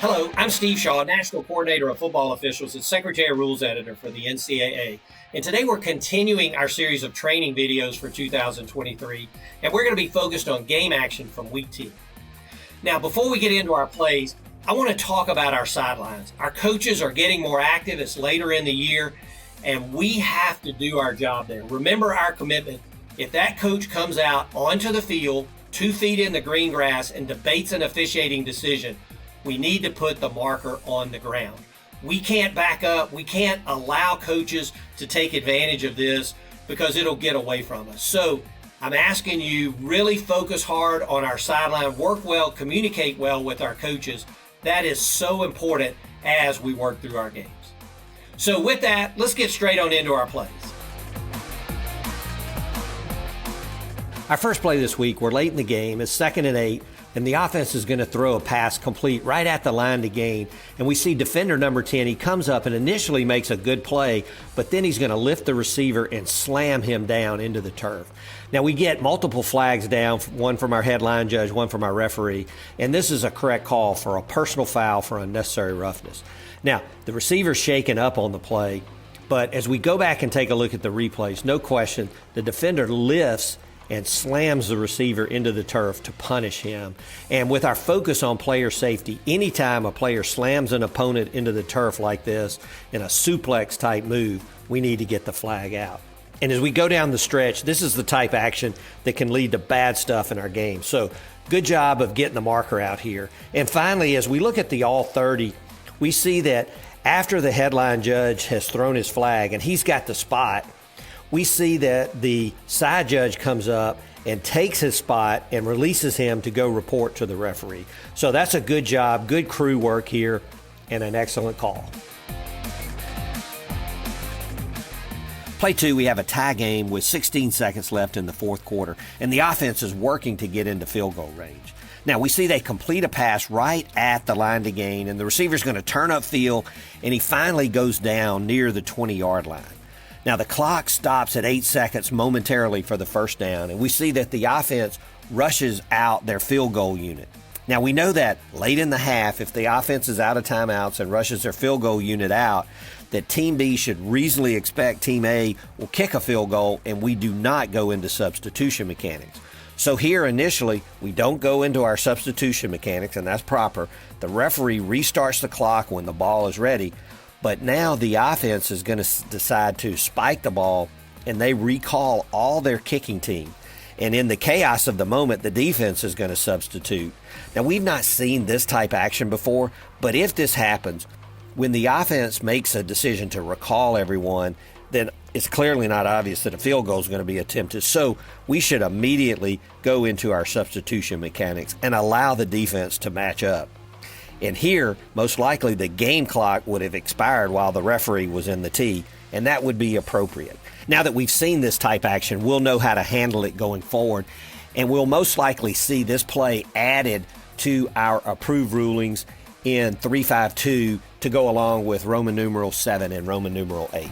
Hello, I'm Steve Shaw, National Coordinator of Football Officials and Secretary of Rules Editor for the NCAA. And today we're continuing our series of training videos for 2023, and we're going to be focused on game action from Week 10. Now, before we get into our plays, I want to talk about our sidelines. Our coaches are getting more active. It's later in the year, and we have to do our job there. Remember our commitment. If that coach comes out onto the field, 2 feet in the green grass, and debates an officiating decision, we need to put the marker on the ground. We can't back up. We can't allow coaches to take advantage of this because it'll get away from us. So I'm asking you, really focus hard on our sideline, work well, communicate well with our coaches. That is so important as we work through our games. So with that, let's get straight on into our plays. Our first play this week, we're late in the game. It's 2nd and 8. And the offense is going to throw a pass complete right at the line to gain. And we see defender number 10, he comes up and initially makes a good play, but then he's going to lift the receiver and slam him down into the turf. Now we get multiple flags down, one from our headline judge, one from our referee, and this is a correct call for a personal foul for unnecessary roughness. Now, the receiver's shaken up on the play, but as we go back and take a look at the replays, no question, the defender lifts and slams the receiver into the turf to punish him. And with our focus on player safety, anytime a player slams an opponent into the turf like this in a suplex type move, we need to get the flag out. And as we go down the stretch, this is the type of action that can lead to bad stuff in our game. So good job of getting the marker out here. And finally, as we look at the all 30, we see that after the headline judge has thrown his flag and he's got the spot, we see that the side judge comes up and takes his spot and releases him to go report to the referee. So that's a good job, good crew work here, and an excellent call. Play 2, we have a tie game with 16 seconds left in the fourth quarter, and the offense is working to get into field goal range. Now, we see they complete a pass right at the line to gain, and the receiver's going to turn upfield, and he finally goes down near the 20-yard line. Now, the clock stops at 8 seconds momentarily for the first down, and we see that the offense rushes out their field goal unit. Now, we know that late in the half, if the offense is out of timeouts and rushes their field goal unit out, that Team B should reasonably expect Team A will kick a field goal, and we do not go into substitution mechanics. So here, initially, we don't go into our substitution mechanics, and that's proper. The referee restarts the clock when the ball is ready. But now the offense is going to decide to spike the ball, and they recall all their kicking team. And in the chaos of the moment, the defense is going to substitute. Now, we've not seen this type of action before, but if this happens, when the offense makes a decision to recall everyone, then it's clearly not obvious that a field goal is going to be attempted. So we should immediately go into our substitution mechanics and allow the defense to match up. And here, most likely, the game clock would have expired while the referee was in the tee, and that would be appropriate. Now that we've seen this type action, we'll know how to handle it going forward, and we'll most likely see this play added to our approved rulings in 352 to go along with Roman numeral 7 and Roman numeral 8.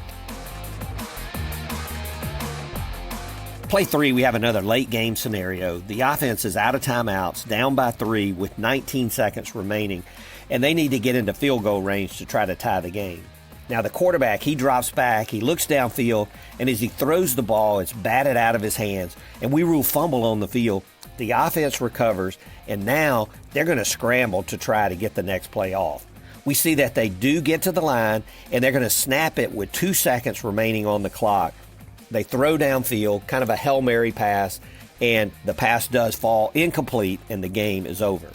Play 3, we have another late game scenario. The offense is out of timeouts, down by 3 with 19 seconds remaining, and they need to get into field goal range to try to tie the game. Now the quarterback, he drops back, he looks downfield, and as he throws the ball, it's batted out of his hands, and we rule fumble on the field. The offense recovers, and now they're going to scramble to try to get the next play off. We see that they do get to the line, and they're going to snap it with 2 seconds remaining on the clock. They throw downfield, kind of a Hail Mary pass, and the pass does fall incomplete, and the game is over.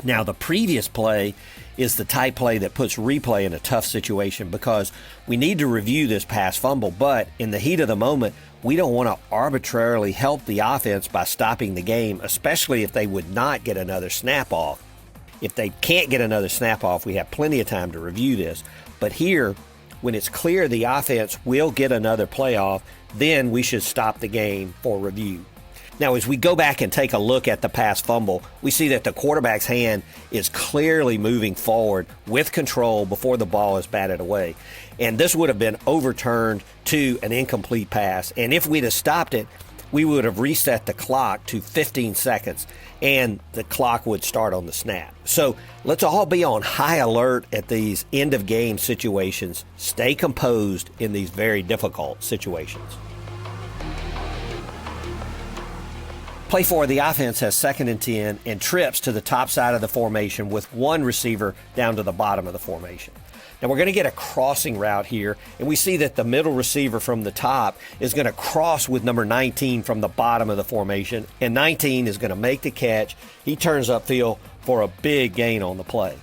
Now, the previous play is the type play that puts replay in a tough situation because we need to review this pass fumble, but in the heat of the moment, we don't want to arbitrarily help the offense by stopping the game, especially if they would not get another snap off. If they can't get another snap off, we have plenty of time to review this. But here, when it's clear the offense will get another playoff, then we should stop the game for review. Now, as we go back and take a look at the pass fumble, we see that the quarterback's hand is clearly moving forward with control before the ball is batted away. And this would have been overturned to an incomplete pass. And if we'd have stopped it, we would have reset the clock to 15 seconds and the clock would start on the snap. So let's all be on high alert at these end of game situations. Stay composed in these very difficult situations. Play 4, the offense has 2nd and 10 and trips to the top side of the formation with one receiver down to the bottom of the formation. Now we're going to get a crossing route here, and we see that the middle receiver from the top is going to cross with number 19 from the bottom of the formation, and 19 is going to make the catch. He turns upfield for a big gain on the play.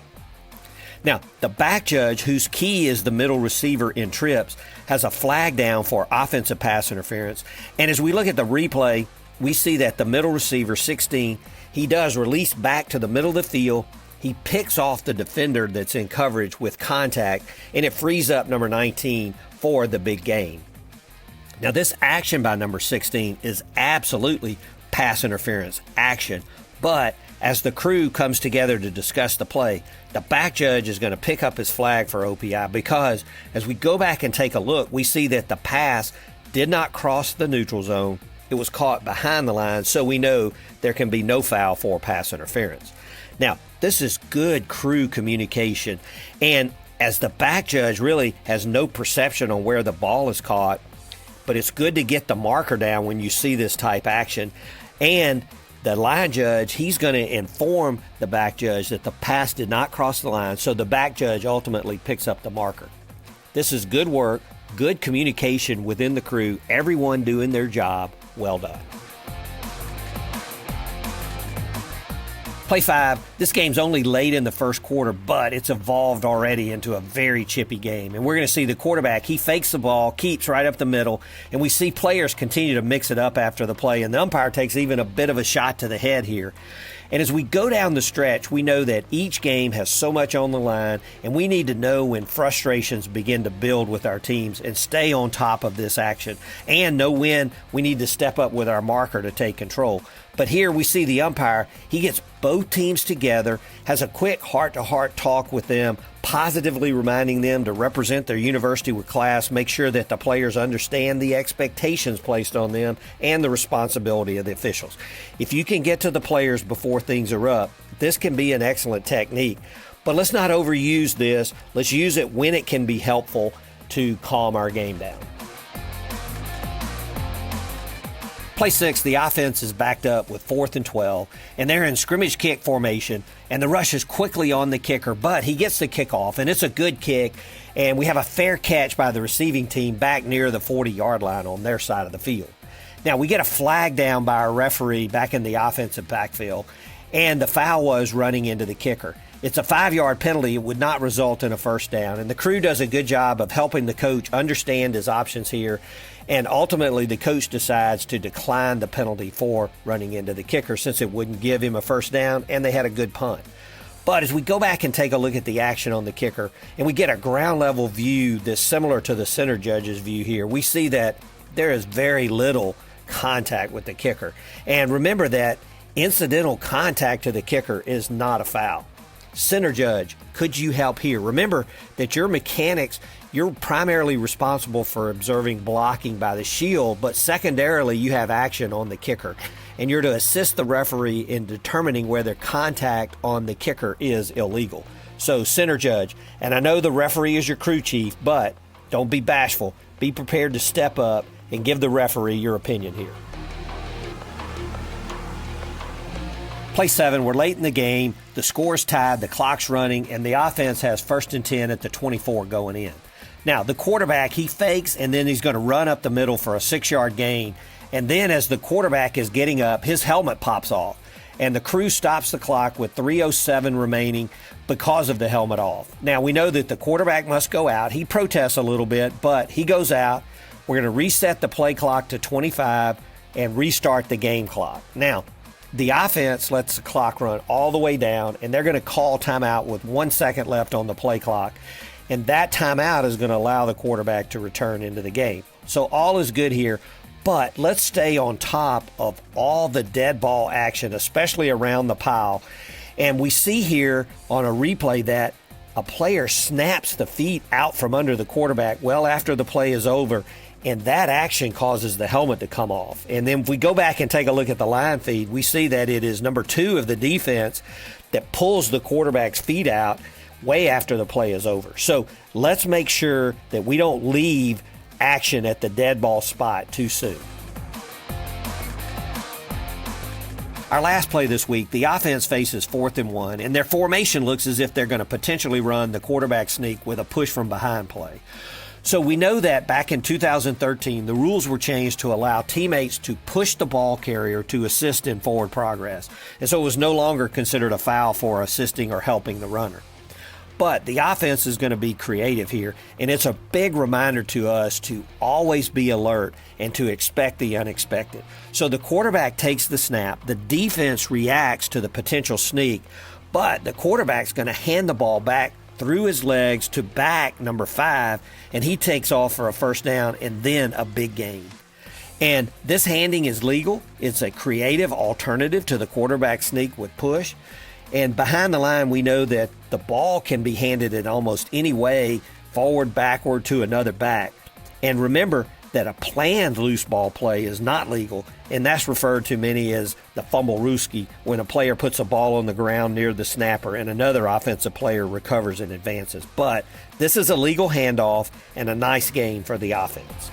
Now, the back judge, whose key is the middle receiver in trips, has a flag down for offensive pass interference, and as we look at the replay, we see that the middle receiver, 16, he does release back to the middle of the field. He picks off the defender that's in coverage with contact, and it frees up number 19 for the big gain. Now, this action by number 16 is absolutely pass interference action, but as the crew comes together to discuss the play, the back judge is going to pick up his flag for OPI because as we go back and take a look, we see that the pass did not cross the neutral zone. It was caught behind the line, so we know there can be no foul for pass interference. Now, this is good crew communication, and as the back judge really has no perception on where the ball is caught, but it's good to get the marker down when you see this type action. And the line judge, he's going to inform the back judge that the pass did not cross the line, so the back judge ultimately picks up the marker. This is good work, good communication within the crew, everyone doing their job. Well done. Play 5, this game's only late in the first quarter, but it's evolved already into a very chippy game. And we're going to see the quarterback, he fakes the ball, keeps right up the middle, and we see players continue to mix it up after the play, and the umpire takes even a bit of a shot to the head here. And as we go down the stretch, we know that each game has so much on the line, and we need to know when frustrations begin to build with our teams and stay on top of this action, and know when we need to step up with our marker to take control. But here we see the umpire, he gets both teams together, has a quick heart-to-heart talk with them, positively reminding them to represent their university with class, make sure that the players understand the expectations placed on them and the responsibility of the officials. If you can get to the players before things are up, this can be an excellent technique. But let's not overuse this. Let's use it when it can be helpful to calm our game down. Play 6, the offense is backed up with 4th and 12, and they're in scrimmage kick formation, and the rush is quickly on the kicker, but he gets the kickoff, and it's a good kick, and we have a fair catch by the receiving team back near the 40-yard line on their side of the field. Now, we get a flag down by our referee back in the offensive backfield, and the foul was running into the kicker. It's a 5-yard penalty. It would not result in a first down, and the crew does a good job of helping the coach understand his options here. And ultimately, the coach decides to decline the penalty for running into the kicker since it wouldn't give him a first down, and they had a good punt. But as we go back and take a look at the action on the kicker, and we get a ground-level view that's similar to the center judge's view here, we see that there is very little contact with the kicker. And remember that incidental contact to the kicker is not a foul. Center judge, could you help here? Remember that your mechanics, you're primarily responsible for observing blocking by the shield, but secondarily you have action on the kicker, and you're to assist the referee in determining whether contact on the kicker is illegal. So center judge, and I know the referee is your crew chief, but don't be bashful. Be prepared to step up and give the referee your opinion here. Play 7, we're late in the game, the score's tied, the clock's running, and the offense has 1st and 10 at the 24 going in. Now, the quarterback, he fakes, and then he's going to run up the middle for a 6-yard gain, and then as the quarterback is getting up, his helmet pops off, and the crew stops the clock with 3:07 remaining because of the helmet off. Now, we know that the quarterback must go out. He protests a little bit, but he goes out. We're going to reset the play clock to 25 and restart the game clock. Now, the offense lets the clock run all the way down, and they're going to call timeout with 1 second left on the play clock. And that timeout is going to allow the quarterback to return into the game. So all is good here, but let's stay on top of all the dead ball action, especially around the pile. And we see here on a replay that a player snaps the feet out from under the quarterback well after the play is over, and that action causes the helmet to come off. And then if we go back and take a look at the line feed, we see that it is number 2 of the defense that pulls the quarterback's feet out way after the play is over. So let's make sure that we don't leave action at the dead ball spot too soon. Our last play this week, the offense faces 4th and 1, and their formation looks as if they're going to potentially run the quarterback sneak with a push from behind play. So we know that back in 2013, the rules were changed to allow teammates to push the ball carrier to assist in forward progress. And so it was no longer considered a foul for assisting or helping the runner. But the offense is going to be creative here, and it's a big reminder to us to always be alert and to expect the unexpected. So the quarterback takes the snap, the defense reacts to the potential sneak, but the quarterback's going to hand the ball back through his legs to back number 5, and he takes off for a first down and then a big gain. And this handing is legal. It's a creative alternative to the quarterback sneak with push. And behind the line, we know that the ball can be handed in almost any way, forward, backward, to another back. And remember that a planned loose ball play is not legal, and that's referred to many as the fumble-rooski, when a player puts a ball on the ground near the snapper and another offensive player recovers and advances. But this is a legal handoff and a nice gain for the offense.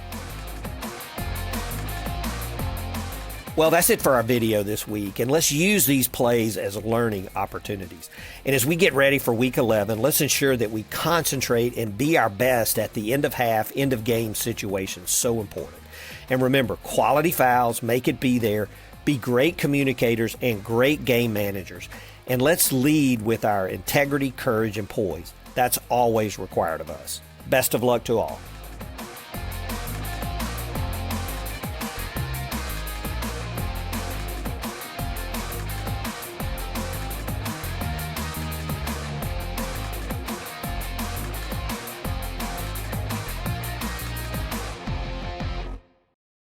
Well, that's it for our video this week, and let's use these plays as learning opportunities. And as we get ready for Week 11, let's ensure that we concentrate and be our best at the end of half, end of game situations. So important. And remember, quality fouls, make it be there, be great communicators and great game managers. And let's lead with our integrity, courage, and poise. That's always required of us. Best of luck to all.